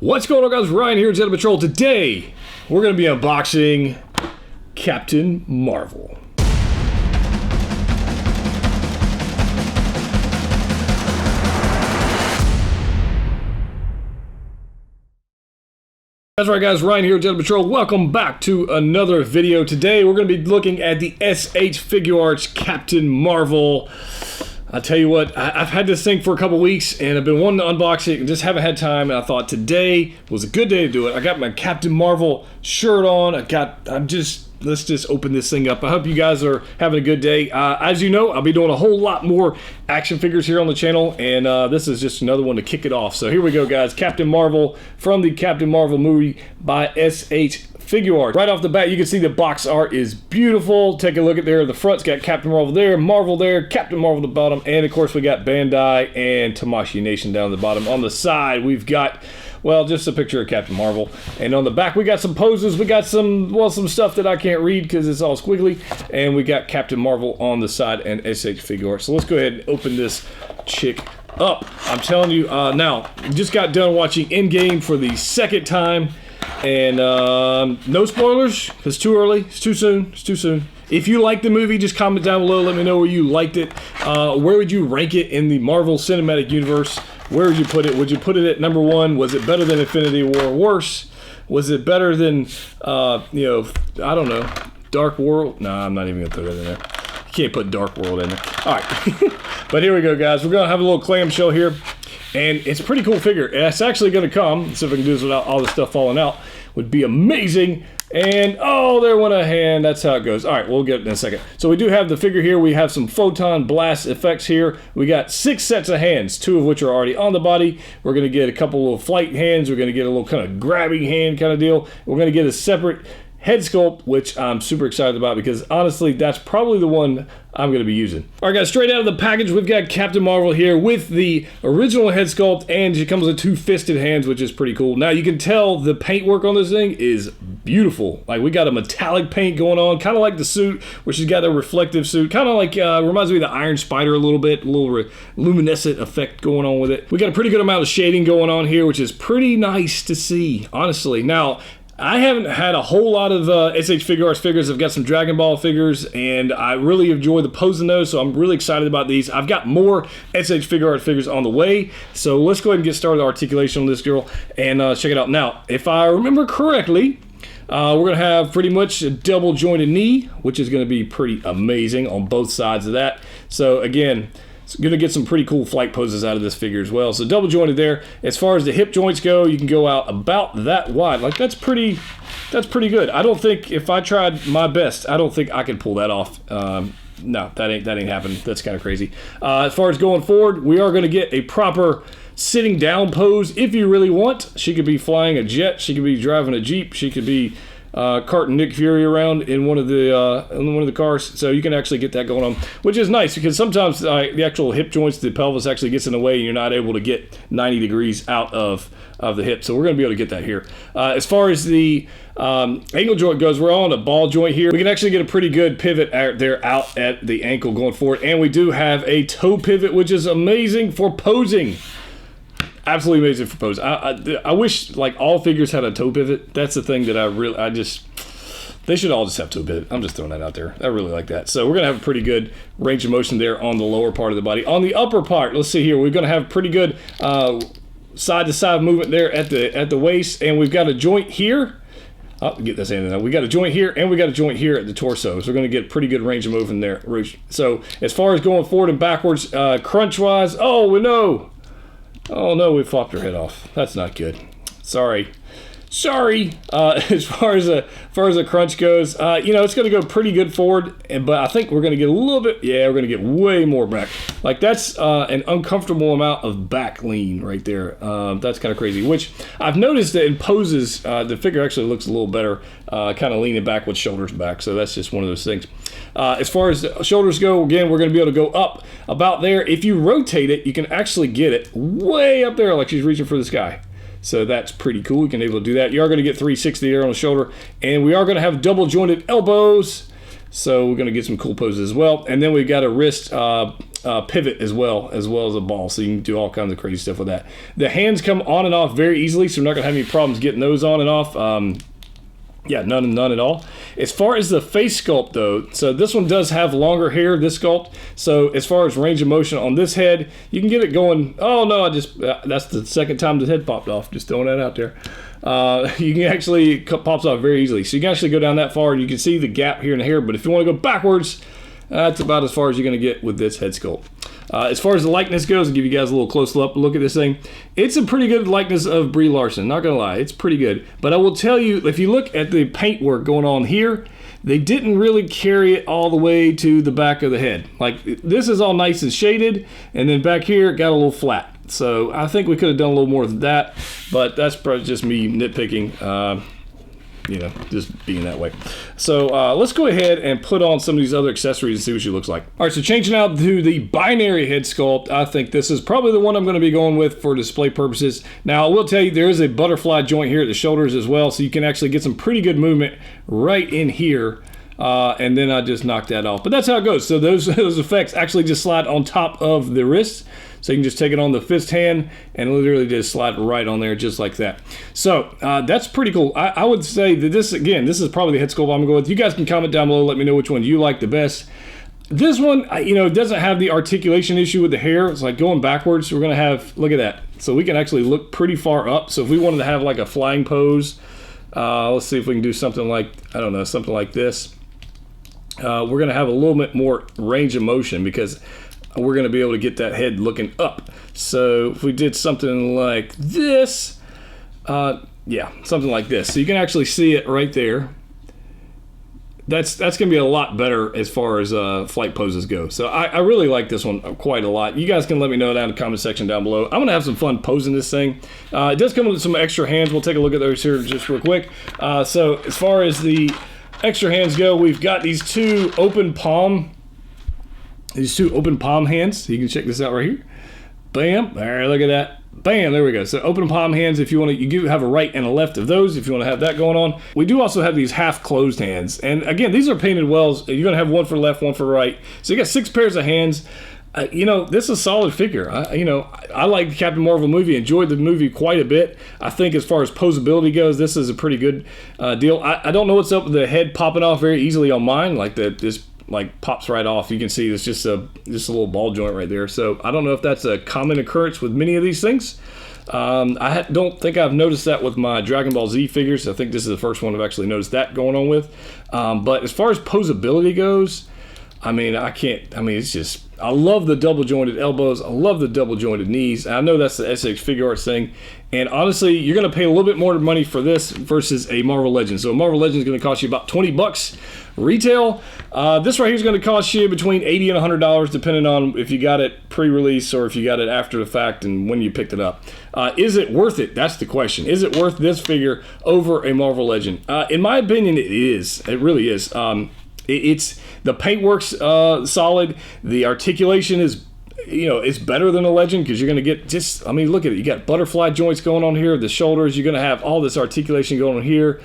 What's going on, guys? Ryan here at Jedha Patrol. Today, we're going to be unboxing Captain Marvel. That's right, guys. Ryan here at Jedha Patrol. Welcome back to another video. Today, we're going to be looking at the SH Figuarts Captain Marvel. I'll tell you what, I've had this thing for a couple weeks and I've been wanting to unbox it and just haven't had time, and I thought today was a good day to do it. I got my Captain Marvel shirt on. Let's just open this thing up. I hope you guys are having a good day. As you know, I'll be doing a whole lot more action figures here on the channel, and this is just another one to kick it off. So here we go, guys. Captain Marvel from the Captain Marvel movie by SH Figuarts. Right off the bat, you can see the box art is beautiful. Take a look at there. The front's got Captain Marvel there, Captain Marvel at the bottom, and of course we got Bandai and Tamashii Nation down at the bottom. On the side, we've got, well, just a picture of Captain Marvel. And on the back, we got some poses. We got some stuff that I can't read because it's all squiggly. And we got Captain Marvel on the side and SH Figuarts. So let's go ahead and open this chick up. I'm telling you, now, just got done watching Endgame for the second time. And no spoilers, because it's too early, it's too soon. If you liked the movie, just comment down below, let me know where you liked it. Where would you rank it in the Marvel Cinematic Universe? Where would you put it? Would you put it at number 1? Was it better than Infinity War? Worse? Was it better than, I don't know, Dark World? No, I'm not even going to throw that in there. You can't put Dark World in there. All right, but here we go, guys. We're going to have a little clamshell here. And it's a pretty cool figure. It's actually going to come. Let's see if I can do this without all the stuff falling out. Would be amazing. And, oh, there went a hand. That's how it goes. All right, we'll get it in a second. So we do have the figure here. We have some photon blast effects here. We got 6 sets of hands, 2 of which are already on the body. We're going to get a couple of flight hands. We're going to get a little kind of grabbing hand kind of deal. We're going to get a separate head sculpt, which I'm super excited about because honestly, that's probably the one I'm going to be using. All right, guys, straight out of the package, we've got Captain Marvel here with the original head sculpt, and she comes with 2 fisted hands, which is pretty cool. Now, you can tell the paint work on this thing is beautiful. Like, we got a metallic paint going on, kind of like the suit, where she's got a reflective suit, kind of like, reminds me of the Iron Spider a little bit, a little luminescent effect going on with it. We got a pretty good amount of shading going on here, which is pretty nice to see, honestly. Now, I haven't had a whole lot of SH Figuarts figures. I've got some Dragon Ball figures, and I really enjoy the pose in those, so I'm really excited about these. I've got more SH Figuarts figures on the way, so let's go ahead and get started with articulation on this girl and check it out. Now, if I remember correctly, we're going to have pretty much a double jointed knee, which is going to be pretty amazing on both sides of that. So again, it's going to get some pretty cool flight poses out of this figure as well. So double jointed there. As far as the hip joints go, you can go out about that wide. Like, that's pretty good. I don't think, if I tried my best, I don't think I could pull that off. No, that ain't happening. That's kind of crazy. As far as going forward, we are going to get a proper sitting down pose if you really want. She could be flying a jet. She could be driving a Jeep. She could be carting Nick Fury around in one of the cars, so you can actually get that going on, which is nice because sometimes the actual hip joints, the pelvis actually gets in the way, and you're not able to get 90 degrees out of the hip. So we're going to be able to get that here. As far as the ankle joint goes, we're on a ball joint here. We can actually get a pretty good pivot out at the ankle going forward, and we do have a toe pivot, which is amazing for posing. Absolutely amazing for pose. I wish like all figures had a toe pivot. That's the thing that they should all just have toe pivot. I'm just throwing that out there. I really like that. So we're gonna have a pretty good range of motion there on the lower part of the body. On the upper part, let's see here. We're gonna have pretty good side to side movement there at the waist, and we've got a joint here. I'll get this in. We got a joint here, and we got a joint here at the torso. So we're going to get pretty good range of movement there. So as far as going forward and backwards, crunch wise, oh no. Oh no, we flopped her head off. That's not good. Sorry. As far as a crunch goes, it's going to go pretty good forward, but I think we're going to get a little bit. Yeah, we're going to get way more back. Like, that's an uncomfortable amount of back lean right there. That's kind of crazy. Which I've noticed that in poses, the figure actually looks a little better, kind of leaning back with shoulders back. So that's just one of those things. As far as the shoulders go, again, we're going to be able to go up about there. If you rotate it, you can actually get it way up there, like she's reaching for the sky. So that's pretty cool. We can be able to do that. You are going to get 360 there on the shoulder, and we are going to have double jointed elbows. So we're going to get some cool poses as well. And then we've got a wrist pivot as well as a ball. So you can do all kinds of crazy stuff with that. The hands come on and off very easily, so we're not going to have any problems getting those on and off. Yeah, none at all. As far as the face sculpt though, so this one does have longer hair, this sculpt. So as far as range of motion on this head, you can get it going. Oh no, that's the second time the head popped off. Just throwing that out there. You can actually, it pops off very easily. So you can actually go down that far and you can see the gap here in the hair, but if you want to go backwards, that's about as far as you're going to get with this head sculpt. As far as the likeness goes, I'll give you guys a little close look at this thing. It's a pretty good likeness of Brie Larson, not gonna lie, it's pretty good. But I will tell you, if you look at the paint work going on here, they didn't really carry it all the way to the back of the head. Like, this is all nice and shaded, and then back here it got a little flat. So I think we could have done a little more than that, but that's probably just me nitpicking. You know, just being that way. So let's go ahead and put on some of these other accessories and see what she looks like. All right, so changing out to the binary head sculpt, I think this is probably the one I'm going to be going with for display purposes. Now, I will tell you, there is a butterfly joint here at the shoulders as well, so you can actually get some pretty good movement right in here. And then I just knocked that off. But that's how it goes. So those effects actually just slide on top of the wrist. So you can just take it on the fist hand and literally just slide right on there just like that. So that's pretty cool. I would say that this is probably the head sculpt I'm going to go with. You guys can comment down below, let me know which one you like the best. This one, you know, doesn't have the articulation issue with the hair. It's like going backwards. We're going to have, look at that. So we can actually look pretty far up. So if we wanted to have like a flying pose, let's see if we can do something like, I don't know, something like this. We're going to have a little bit more range of motion because we're going to be able to get that head looking up. So if we did something like this, yeah, something like this. So you can actually see it right there. That's going to be a lot better as far as flight poses go. So I really like this one quite a lot. You guys can let me know down in the comment section down below. I'm going to have some fun posing this thing. It does come with some extra hands. We'll take a look at those here just real quick. So as far as the extra hands go, we've got these two open palm hands. You can check this out right here. Bam, there, look at that. Bam, there we go. So open palm hands, if you want to, you do have a right and a left of those if you want to have that going on. We do also have these half closed hands. And again, these are painted wells. You're going to have one for left, one for right. So you got 6 pairs of hands. You know, this is a solid figure. I like the Captain Marvel movie, enjoyed the movie quite a bit. I think as far as posability goes, this is a pretty good deal. I don't know what's up with the head popping off very easily on mine, like this like pops right off. You can see it's just a little ball joint right there. So I don't know if that's a common occurrence with many of these things. I don't think I've noticed that with my Dragon Ball Z figures. I think this is the first one I've actually noticed that going on with. But as far as posability goes, it's just, I love the double jointed elbows. I love the double jointed knees. I know that's the SH Figuarts thing. And honestly, you're going to pay a little bit more money for this versus a Marvel Legend. So a Marvel Legend is going to cost you about 20 bucks retail. This right here is going to cost you between $80 and $100 depending on if you got it pre-release or if you got it after the fact and when you picked it up. Is it worth it? That's the question. Is it worth this figure over a Marvel Legend? In my opinion, it is. It really is. It's the paintwork's solid. The articulation is, it's better than a Legend because you're going to get look at it. You got butterfly joints going on here, the shoulders. You're going to have all this articulation going on here.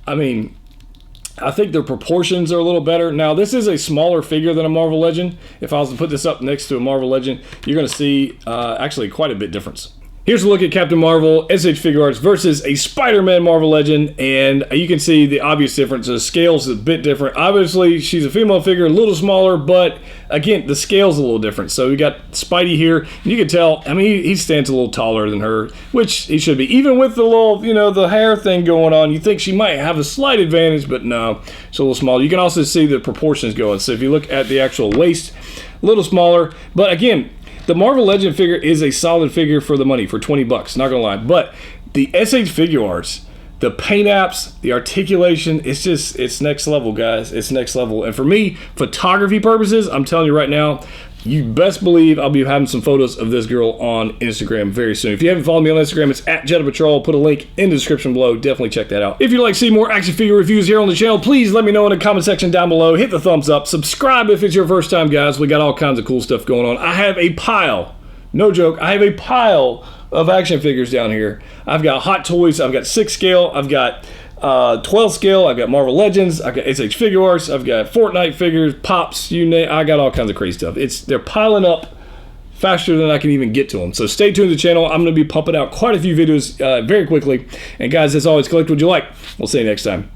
I think their proportions are a little better. Now, this is a smaller figure than a Marvel Legend. If I was to put this up next to a Marvel Legend, you're going to see actually quite a bit difference. Here's a look at Captain Marvel SH Figuarts versus a Spider-Man Marvel Legend, and you can see the obvious difference. The scale's a bit different. Obviously, she's a female figure, a little smaller, but again, the scale's a little different. So we got Spidey here, and you can tell, he stands a little taller than her, which he should be. Even with the little, the hair thing going on, you think she might have a slight advantage, but no, it's a little smaller. You can also see the proportions going. So if you look at the actual waist, a little smaller, but again, the Marvel Legend figure is a solid figure for the money, for 20 bucks, not gonna lie. But the SH Figuarts, the paint apps, the articulation, it's next level, guys. It's next level. And for me, photography purposes, I'm telling you right now, you best believe I'll be having some photos of this girl on Instagram very soon. If you haven't followed me on Instagram, it's at Jedha Patrol. Put a link in the description below. Definitely check that out. If you'd like to see more action figure reviews here on the channel, please let me know in the comment section down below. Hit the thumbs up. Subscribe if it's your first time, guys. We got all kinds of cool stuff going on. I have a pile, no joke, I have a pile of action figures down here. I've got Hot Toys. I've got 6 scale. I've got 12 scale, I've got Marvel Legends, I've got SH Figuarts, I've got Fortnite figures, Pops, you name, I got all kinds of crazy stuff. They're piling up faster than I can even get to them. So stay tuned to the channel. I'm going to be pumping out quite a few videos very quickly. And guys, as always, collect what you like. We'll see you next time.